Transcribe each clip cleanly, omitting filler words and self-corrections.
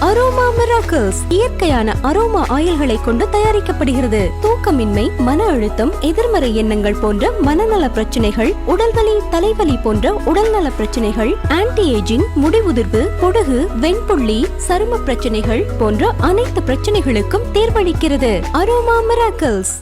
Aroma miracles இயற்கையான aroma ஆயில்களை கொண்டு தயாரிக்கப்படுகிறது. தூக்கமின்மை, மன அழுத்தம், எதிர்மறை எண்ணங்கள் போன்ற மனநல பிரச்சனைகள், உடல்வலி, தலைவலி போன்ற உடல்நல பிரச்சனைகள், ஆன்டி ஏஜிங், முடிவுதிர்வு, பொடுகு, வெண்புள்ளி, சரும பிரச்சனைகள் போன்ற அனைத்து பிரச்சனைகளுக்கும் தீர்வளிக்கிறது. Aroma Miracles.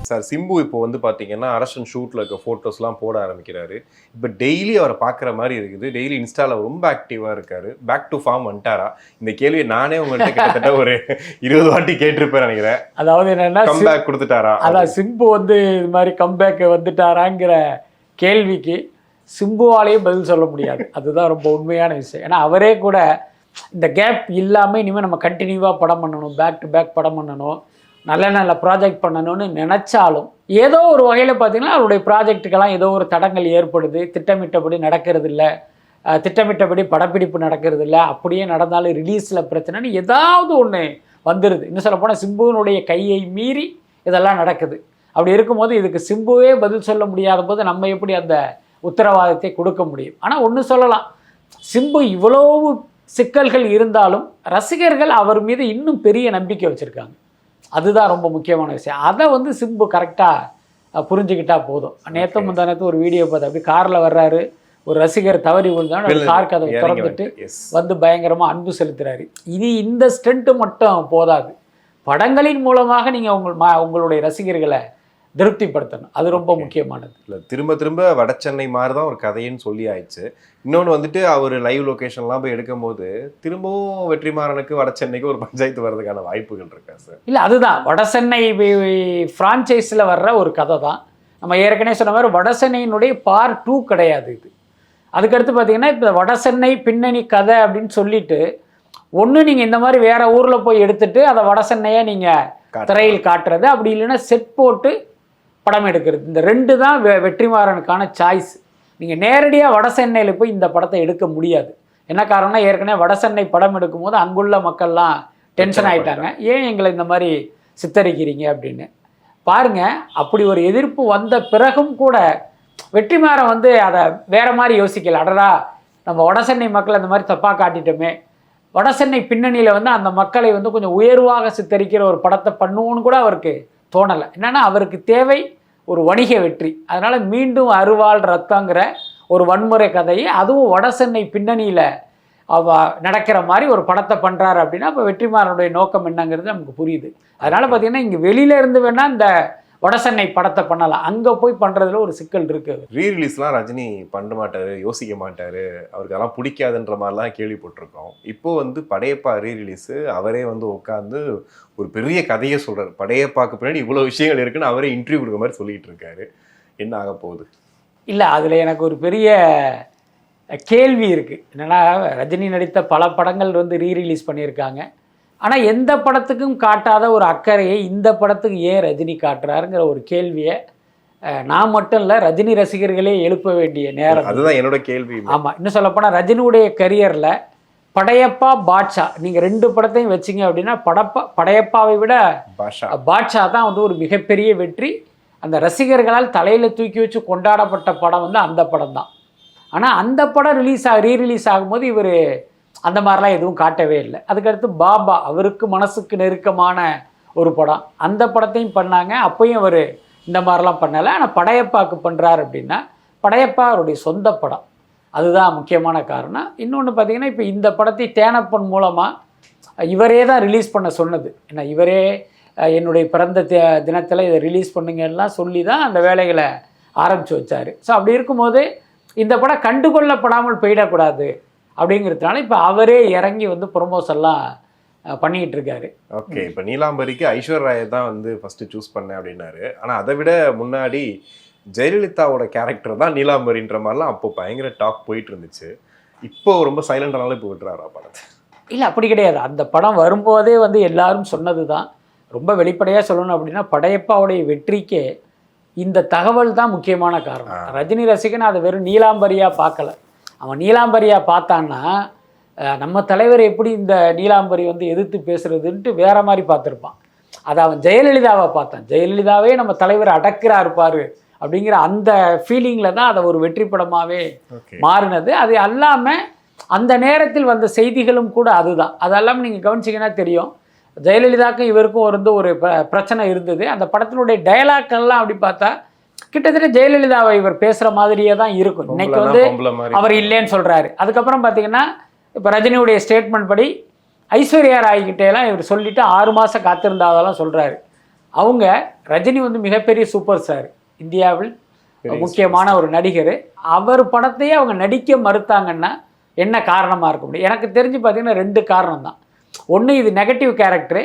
சார், சிம்பு இப்போ வந்து பார்த்தீங்கன்னா அரசன் ஷூட்டில் இருக்க ஃபோட்டோஸ்லாம் போட ஆரம்பிக்கிறாரு. இப்போ டெய்லி அவரை பார்க்குற மாதிரி இருக்குது. டெய்லி இன்ஸ்டாவில் ரொம்ப ஆக்டிவாக இருக்காரு. பேக் டு ஃபார்ம் வந்துட்டாரா? இந்த கேள்வியை நானே உங்கள்கிட்ட கிட்டத்தட்ட ஒரு 20 வாட்டி கேட்டிருப்பேன் நினைக்கிறேன். அதாவது என்னன்னா, கம்பேக் கொடுத்துட்டாரா? அதான் சிம்பு வந்து இது மாதிரி கம்பேக் வந்துட்டாராங்கிற கேள்விக்கு சிம்புவாலேயே பதில் சொல்ல முடியாது. அதுதான் ரொம்ப உண்மையான விஷயம். ஏன்னா அவரே கூட இந்த கேப் இல்லாமல் இனிமேல் நம்ம கண்டினியூவாக படம் பண்ணணும், பேக் டு பேக் படம் பண்ணணும், நல்ல நல்ல ப்ராஜெக்ட் பண்ணணும்னு நினச்சாலும் ஏதோ ஒரு வகையில் பார்த்திங்கன்னா அவருடைய ப்ராஜெக்ட்டுக்கெல்லாம் ஏதோ ஒரு தடங்கள் ஏற்படுது. திட்டமிட்டபடி நடக்கிறது இல்லை, திட்டமிட்டபடி படப்பிடிப்பு நடக்கிறது இல்லை, அப்படியே நடந்தாலும் ரிலீஸில் பிரச்சனைன்னு ஏதாவது ஒன்று வந்துடுது. இன்னும் சொல்லப்போனால் சிம்புவினுடைய கையை மீறி இதெல்லாம் நடக்குது. அப்படி இருக்கும்போது இதுக்கு சிம்புவே பதில் சொல்ல முடியாத போது நம்ம எப்படி அந்த உத்தரவாதத்தை கொடுக்க முடியும்? ஆனால் ஒன்று சொல்லலாம், சிம்பு இவ்வளவு சிக்கல்கள் இருந்தாலும் ரசிகர்கள் அவர் மீது இன்னும் பெரிய நம்பிக்கை வச்சுருக்காங்க. அதுதான் ரொம்ப முக்கியமான விஷயம். அதை வந்து சிம்பு கரெக்டாக புரிஞ்சுக்கிட்டா போதும். நேற்று முந்தானத்து ஒரு வீடியோ பார்த்து அப்படி காரில் வர்றாரு, ஒரு ரசிகர் தவறி விழுந்தாலும் கார் கதவை திறந்துட்டு வந்து பயங்கரமாக அன்பு செலுத்துறாரு. இது இந்த ஸ்டண்ட்டு மட்டும் போதாது, படங்களின் மூலமாக நீங்கள் உங்களுடைய ரசிகர்களை திருப்திப்படுத்தணும். அது ரொம்ப முக்கியமானது. இல்லை, திரும்ப திரும்ப வட சென்னை மாதிரி தான் ஒரு கதைன்னு சொல்லி ஆயிடுச்சு. இன்னொன்று வந்துட்டு அவர் லைவ் லொக்கேஷன்லாம் போய் எடுக்கும் போது திரும்பவும் வெற்றிமாறனுக்கு வட சென்னைக்கு ஒரு பஞ்சாயத்து வர்றதுக்கான வாய்ப்புகள் இருக்கா சார்? இல்லை, அதுதான் வட சென்னை ஃப்ரான்ச்சைஸில் வர்ற ஒரு கதை தான். நம்ம ஏற்கனவே சொன்ன மாதிரி வட சென்னையினுடைய பார்ட் 2 கிடையாது இது. அதுக்கடுத்து பார்த்தீங்கன்னா இப்போ வட சென்னை பின்னணி கதை அப்படின்னு சொல்லிட்டு ஒன்று நீங்கள் இந்த மாதிரி வேறு ஊரில் போய் எடுத்துகிட்டு அதை வட சென்னையை நீங்கள் திரையில் காட்டுறது, அப்படி இல்லைன்னா செட் போட்டு படம் எடுக்கிறது. இந்த 2 தான் வெற்றிமாறனுக்கான சாய்ஸ். நீங்கள் நேரடியாக வட சென்னையில் போய் இந்த படத்தை எடுக்க முடியாது. என்ன காரணம்னா, ஏற்கனவே வட சென்னை படம் எடுக்கும்போது அங்குள்ள மக்கள்லாம் டென்ஷன் ஆகிட்டாங்க, ஏன் எங்களை இந்த மாதிரி சித்தரிக்கிறீங்க அப்படின்னு. பாருங்கள், அப்படி ஒரு எதிர்ப்பு வந்த பிறகும் கூட வெற்றிமாறன் வந்து அதை வேறு மாதிரி யோசிக்கல. அடடா, நம்ம வட சென்னை மக்களை அந்த மாதிரி தப்பாக காட்டிட்டோமே, வட சென்னை பின்னணியில் வந்து அந்த மக்களை வந்து கொஞ்சம் உயர்வாக சித்தரிக்கிற ஒரு படத்தை பண்ணுவோன்னு கூட அவருக்கு தோணலை. என்னென்னா அவருக்கு தேவை ஒரு வணிக வெற்றி. அதனால் மீண்டும் அருவாள் ரத்தங்கிற ஒரு வன்முறை கதையை அதுவும் வட சென்னை பின்னணியில் நடக்கிற மாதிரி ஒரு படத்தை பண்ணுறாரு அப்படின்னா அப்போ வெற்றிமாறனுடைய நோக்கம் என்னங்கிறது நமக்கு புரியுது. அதனால் பார்த்திங்கன்னா இங்கே வெளியிலேருந்து வேணால் இந்த வட சென்னை படத்தை பண்ணலாம், அங்கே போய் பண்ணுறதுல ஒரு சிக்கல் இருக்குது. ரீரிலீஸ்லாம் ரஜினி பண்ண மாட்டார், யோசிக்க மாட்டார், அவருக்கு அதெல்லாம் பிடிக்காதுன்ற மாதிரிலாம் கேள்விப்பட்டிருக்கோம். இப்போ வந்து படையப்பா ரீரிலீஸு அவரே வந்து உட்காந்து ஒரு பெரிய கதையை சொல்கிறார். படையப்பாக்கு பின்னாடி இவ்வளோ விஷயங்கள் இருக்குன்னு அவரே இன்டர்வியூ கொடுக்குற மாதிரி சொல்லிகிட்டு இருக்காரு. என்ன ஆக போகுது? இல்லை, அதில் எனக்கு ஒரு பெரிய கேள்வி இருக்குது. என்னென்னா, ரஜினி நடித்த பல படங்கள் வந்து ரீரிலீஸ் பண்ணியிருக்காங்க, ஆனால் எந்த படத்துக்கும் காட்டாத ஒரு அக்கறையை இந்த படத்துக்கு ஏன் ரஜினி காட்டுறாருங்கிற ஒரு கேள்வியை நான் மட்டும் இல்லை, ரஜினி ரசிகர்களே எழுப்ப வேண்டிய நேரம். அதுதான் என்னோட கேள்வி. ஆமாம், இன்னும் சொல்லப்போனால் ரஜினியுடைய கரியரில் படையப்பா, பாட்ஷா நீங்கள் 2 படத்தையும் வச்சிங்க அப்படின்னா படையப்பாவை விட பாட்ஷா தான் வந்து ஒரு மிகப்பெரிய வெற்றி. அந்த ரசிகர்களால் தலையில் தூக்கி வச்சு கொண்டாடப்பட்ட படம் வந்து அந்த படம் தான். ஆனால் அந்த படம் ரீரிலீஸ் ஆகும்போது இவர் அந்த மாதிரிலாம் எதுவும் காட்டவே இல்லை. அதுக்கடுத்து பாபா, அவருக்கு மனசுக்கு நெருக்கமான ஒரு படம், அந்த படத்தையும் பண்ணாங்க, அப்பையும் அவர் இந்த மாதிரிலாம் பண்ணலை. ஆனால் படையப்பாவுக்கு பண்ணுறாரு அப்படின்னா படையப்பா அவருடைய சொந்த படம், அதுதான் முக்கியமான காரணம். இன்னொன்று பார்த்திங்கன்னா, இப்போ இந்த படத்தை தேனப்பன் மூலமாக இவரே தான் ரிலீஸ் பண்ண சொன்னது. ஏன்னா இவரே என்னுடைய பிறந்த தினத்தில் இதை ரிலீஸ் பண்ணுங்கலாம் சொல்லி தான் அந்த வேலைகளை ஆரம்பித்து வச்சார். ஸோ அப்படி இருக்கும்போது இந்த படம் கண்டுகொள்ளப்படாமல் போயிடக்கூடாது அப்படிங்கிறதுனால இப்போ அவரே இறங்கி வந்து ப்ரொமோஷன்லாம் பண்ணிக்கிட்டு இருக்காரு. ஓகே, இப்போ நீலாம்பரிக்கு ஐஸ்வர்யா ராயை தான் வந்து ஃபஸ்ட்டு சூஸ் பண்ணேன் அப்படின்னாரு. ஆனால் அதை விட முன்னாடி ஜெயலலிதாவோட கேரக்டர் தான் நீலாம்பரின்ற மாதிரிலாம் அப்போ பயங்கர டாக் போயிட்டு இருந்துச்சு. இப்போ ரொம்ப சைலண்டானாலும் இப்போ விட்டுறாரா படத்தை? இல்லை, அப்படி கிடையாது. அந்த படம் வரும்போதே வந்து எல்லாரும் சொன்னது தான். ரொம்ப வெளிப்படையாக சொல்லணும் அப்படின்னா படையப்பாவுடைய வெற்றிக்கே இந்த தகவல் தான் முக்கியமான காரணம். ரஜினி ரசிகன் அதை வெறும் நீலாம்பரியாக பார்க்கல. அவன் நீலாம்பரியாக பார்த்தான்னா நம்ம தலைவர் எப்படி இந்த நீலாம்பரி வந்து எதிர்த்து பேசுறதுன்ட்டு வேற மாதிரி பார்த்துருப்பான். அதை அவன் ஜெயலலிதாவை பார்த்தான். ஜெயலலிதாவே நம்ம தலைவர் அடக்கிறா இருப்பார் அப்படிங்கிற அந்த ஃபீலிங்கில் தான் அதை ஒரு வெற்றி படமாகவே ஓகே. மாறினது. அது அல்லாமல் அந்த நேரத்தில் வந்த செய்திகளும் கூட அதுதான். அதெல்லாம் நீங்கள் கவனிச்சிங்கன்னா தெரியும். ஜெயலலிதாவுக்கும் இவருக்கும் ஒரு பிரச்சனை இருந்தது. அந்த படத்தினுடைய டயலாக்லாம் அப்படி பார்த்தா கிட்டத்தட்ட ஜெயலலிதாவை இவர் பேசுகிற மாதிரியே தான் இருக்கும். இன்னைக்கு வந்து அவர் இல்லைன்னு சொல்கிறாரு. அதுக்கப்புறம் பார்த்தீங்கன்னா இப்போ ரஜினியுடைய ஸ்டேட்மெண்ட் படி ஐஸ்வர்யா ராய் கிட்டேலாம் இவர் சொல்லிவிட்டு 6 மாதம் காத்திருந்தாதெல்லாம் சொல்கிறாரு. அவங்க ரஜினி வந்து மிகப்பெரிய சூப்பர் ஸ்டார், இந்தியாவில் முக்கியமான ஒரு நடிகர். அவர் படத்தையே அவங்க நடிக்க மறுத்தாங்கன்னா என்ன காரணமாக இருக்க முடியும்? எனக்கு தெரிஞ்சு பார்த்தீங்கன்னா 2 காரணம் தான். ஒன்று, இது நெகட்டிவ் கேரக்டரு.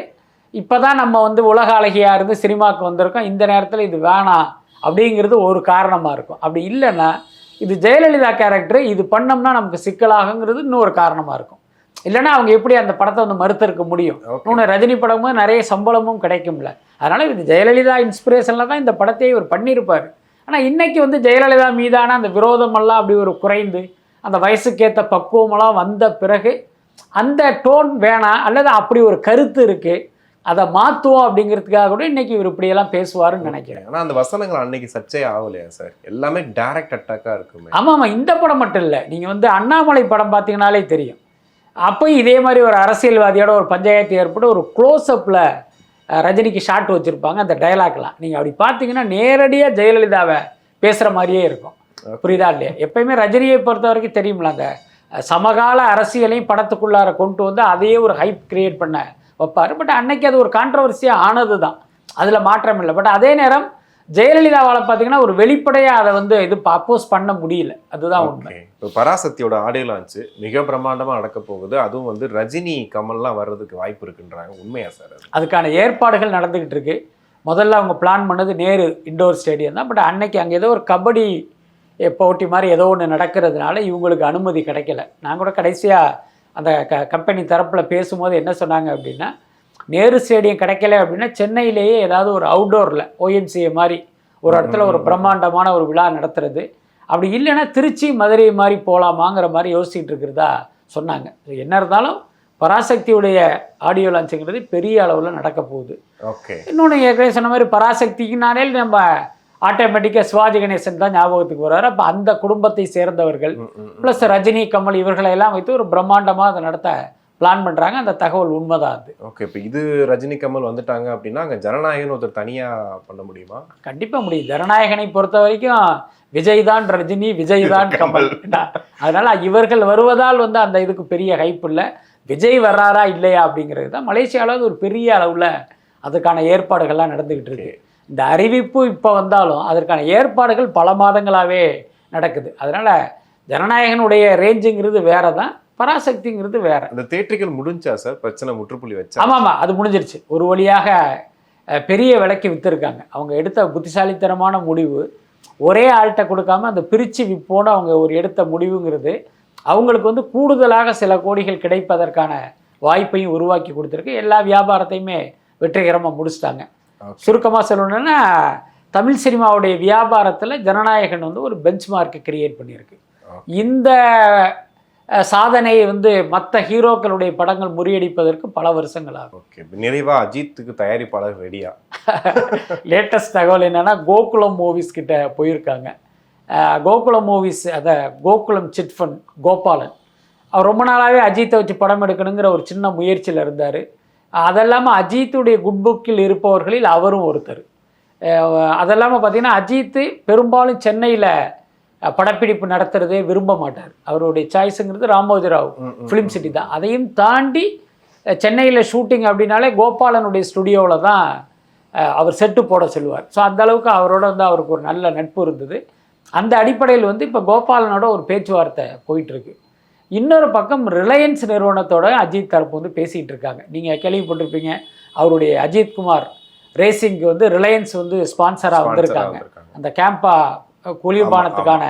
இப்போ தான் நம்ம வந்து உலக அழகியாக இருந்து சினிமாவுக்கு வந்திருக்கோம், இந்த நேரத்தில் இது வேணாம் அப்படிங்கிறது ஒரு காரணமாக இருக்கும். அப்படி இல்லைன்னா இது ஜெயலலிதா கேரக்டரு, இது பண்ணோம்னா நமக்கு சிக்கலாகுங்கிறது இன்னொரு காரணமாக இருக்கும். இல்லைன்னா அவங்க எப்படி அந்த படத்தை வந்து மறுத்திருக்க முடியும்? இன்னொன்று, ரஜினி படமும் நிறைய சம்பளமும் கிடைக்கும்ல. அதனால் இது ஜெயலலிதா இன்ஸ்பிரேஷனில் தான் இந்த படத்தையே இவர் பண்ணியிருப்பார். ஆனால் இன்றைக்கி வந்து ஜெயலலிதா மீதான அந்த விரோதமெல்லாம் அப்படி ஒரு குறைந்து அந்த வயசுக்கேற்ற பக்குவமெல்லாம் வந்த பிறகு அந்த டோன் வேணாம், அல்லது அப்படி ஒரு கருத்து இருக்குது, அதை மாற்றுவோம் அப்படிங்கிறதுக்காக கூட இன்றைக்கி இவர் இப்படியெல்லாம் பேசுவாருன்னு நினைக்கிறேன். ஆனால் அந்த வசனங்கள் அன்னைக்கு சர்ச்சை ஆகலையா சார்? எல்லாமே டைரக்ட் அட்டாக்காக இருக்குமே. ஆமாம், இந்த படம் மட்டும் இல்லை, நீங்கள் வந்து அண்ணாமலை படம் பார்த்தீங்கன்னாலே தெரியும். அப்போ இதே மாதிரி ஒரு அரசியல்வாதியோட ஒரு பஞ்சாயத்து ஏற்பட்டு ஒரு க்ளோஸ்அப்பில் ரஜினிக்கு ஷாட் வச்சுருப்பாங்க. அந்த டைலாக்லாம் நீங்கள் அப்படி பார்த்தீங்கன்னா நேரடியாக ஜெயலலிதாவை பேசுகிற மாதிரியே இருக்கும். புரியுதா இல்லையா? எப்பயுமே ரஜினியை பொறுத்த வரைக்கும் தெரியுமில்ல, அந்த சமகால அரசியலையும் படத்துக்குள்ளார கொண்டு வந்து அதையே ஒரு ஹைப் கிரியேட் பண்ண வைப்பார். பட் அன்னைக்கு அது ஒரு கான்ட்ரவர்சியாக ஆனது தான், அதில் மாற்றம் இல்லை. பட் அதே நேரம் ஜெயலலிதாவால் பார்த்தீங்கன்னா ஒரு வெளிப்படையாக அதை வந்து இது அப்போஸ் பண்ண முடியல, அதுதான் உண்மை. இப்போ பராசக்தியோட ஆடியோ லான்ச்சு மிக பிரம்மாண்டமாக நடக்க போகுது. அதுவும் வந்து ரஜினி கமல்லாம் வர்றதுக்கு வாய்ப்பு இருக்குன்றாங்க. உண்மையா சார்? அதுக்கான ஏற்பாடுகள் நடந்துக்கிட்டு இருக்கு. முதல்ல அவங்க பிளான் பண்ணது நேரு இண்டோர் ஸ்டேடியம் தான். பட் அன்னைக்கு அங்கே ஏதோ ஒரு கபடி போட்டி மாதிரி ஏதோ ஒன்று நடக்கிறதுனால இவங்களுக்கு அனுமதி கிடைக்கல. நான் கூட கடைசியாக அந்த கம்பெனி தரப்பில் பேசும்போது என்ன சொன்னாங்க அப்படின்னா, நேரு ஸ்டேடியம் கிடைக்கல அப்படின்னா சென்னையிலேயே ஏதாவது ஒரு அவுட்டோரில் OMCA மாதிரி ஒரு இடத்துல ஒரு பிரம்மாண்டமான ஒரு விழா நடத்துறது, அப்படி இல்லைன்னா திருச்சி மதுரை மாதிரி போகலாமாங்கிற மாதிரி யோசிச்சுட்டு இருக்கிறதா சொன்னாங்க. என்ன இருந்தாலும் பராசக்தியுடைய ஆடியோ லான்ச்சுங்கிறது பெரிய அளவில் நடக்க போகுது. ஓகே. இன்னொன்று ஏற்கனவே சொன்ன மாதிரி பராசக்திக்குனாலே நம்ம ஆட்டோமேட்டிக்காக சிவாஜி கணேசன் தான் ஞாபகத்துக்கு வர்றாரு. அப்போ அந்த குடும்பத்தை சேர்ந்தவர்கள் ப்ளஸ் ரஜினி, கமல் இவர்களெல்லாம் வைத்து ஒரு பிரம்மாண்டமாக அதை நடத்த பிளான் பண்ணுறாங்க. அந்த தகவல் உண்மைதான் அது. ஓகே. இப்போ இது ரஜினி, கமல் வந்துட்டாங்க அப்படின்னா அங்கே ஜனநாயகன் ஒருத்தர் தனியாக பண்ண முடியுமா? கண்டிப்பாக முடியும். ஜனநாயகனை பொறுத்த வரைக்கும் விஜய் தான் ரஜினி, விஜய் தான் கமல். அதனால் இவர்கள் வருவதால் வந்து அந்த இதுக்கு பெரிய ஹைப் இல்லை. விஜய் வர்றாரா இல்லையா அப்படிங்கிறது தான். மலேசியாவில் ஒரு பெரிய அளவில் அதுக்கான ஏற்பாடுகள்லாம் நடந்துக்கிட்டு இருக்கு. இந்த அறிவிப்பு இப்போ வந்தாலும் அதற்கான ஏற்பாடுகள் பல மாதங்களாகவே நடக்குது. அதனால் ஜனநாயகனுடைய ரேஞ்சுங்கிறது வேறு தான், பராசக்திங்கிறது வேறு. அந்த தேட்டர்கள் முடிஞ்சா சார்? பிரச்சனை முற்றுப்புள்ளி வச்சா? ஆமாம், அது முடிஞ்சிருச்சு. ஒரு வழியாக பெரிய விலைக்கு விற்றுருக்காங்க. அவங்க எடுத்த புத்திசாலித்தனமான முடிவு, ஒரே ஆள்கிட்ட கொடுக்காம அந்த பிரித்து விற்போன்னு அவங்க ஒரு எடுத்த முடிவுங்கிறது அவங்களுக்கு வந்து கூடுதலாக சில கோடிகள் கிடைப்பதற்கான வாய்ப்பையும் உருவாக்கி கொடுத்துருக்கு. எல்லா வியாபாரத்தையுமே வெற்றிகரமாக முடிச்சிட்டாங்க. சுருக்கமாக சொல்லணுன்னா தமிழ் சினிமாவுடைய வியாபாரத்தில் ஜனநாயகன் வந்து ஒரு பெஞ்ச் மார்க்கை கிரியேட் பண்ணியிருக்கு. இந்த சாதனையை வந்து மற்ற ஹீரோக்களுடைய படங்கள் முறியடிப்பதற்கு பல வருஷங்கள் ஆகும். ஓகே. நிறைவாக அஜித்துக்கு தயாரிப்பாளர் ரெடியா? லேட்டஸ்ட் தகவல் என்னென்னா, கோகுலம் மூவிஸ் கிட்ட போயிருக்காங்க. கோகுலம் மூவிஸ், அதை கோகுலம் சிட் ஃபண்ட் கோபாலன், அவர் ரொம்ப நாளாகவே அஜித்தை வச்சு படம் எடுக்கணுங்கிற ஒரு சின்ன முயற்சியில் இருந்தார். அதெல்லாமல் அஜித்துடைய குட் புக்கில் இருப்பவர்களில் அவரும் ஒருத்தர். அதெல்லாமல் பார்த்திங்கன்னா அஜித்து பெரும்பாலும் சென்னையில் படப்பிடிப்பு நடத்துகிறதே விரும்ப மாட்டார். அவருடைய சாய்ஸுங்கிறது ராமோஜிராவ் ஃபிலிம் சிட்டி தான். அதையும் தாண்டி சென்னையில் ஷூட்டிங் அப்படின்னாலே கோபாலனுடைய ஸ்டுடியோவில் தான் அவர் செட்டு போட சொல்லுவார். ஸோ அந்தளவுக்கு அவரோட வந்து அவருக்கு ஒரு நல்ல நட்பு இருந்தது. அந்த அடிப்படையில் வந்து இப்போ கோபாலனோட ஒரு பேச்சுவார்த்தை போயிட்டுருக்கு. இன்னொரு பக்கம் ரிலையன்ஸ் நிறுவனத்தோட அஜித் தரப்பு வந்து பேசிகிட்டு இருக்காங்க. நீங்கள் கேள்விப்பட்டிருப்பீங்க, அவருடைய அஜித்குமார் ரேசிங்க்கு வந்து ரிலையன்ஸ் வந்து ஸ்பான்சராக வந்திருக்காங்க. அந்த கேம்பா குளிர்பானத்துக்கான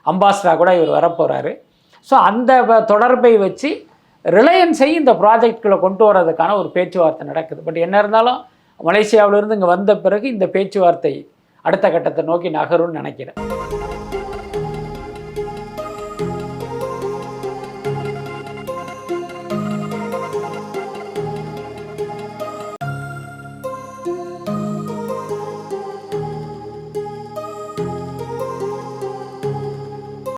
அம்பாசிடராக கூட இவர் வரப்போகிறாரு. ஸோ அந்த தொடர்பை வச்சு ரிலையன்ஸை இந்த ப்ராஜெக்ட்குள்ளே கொண்டு வர்றதுக்கான ஒரு பேச்சுவார்த்தை நடக்குது. பட் என்ன இருந்தாலும் மலேசியாவிலிருந்து இங்கே வந்த பிறகு இந்த பேச்சுவார்த்தை அடுத்த கட்டத்தை நோக்கி நகரும்னு நினைக்கிறேன்.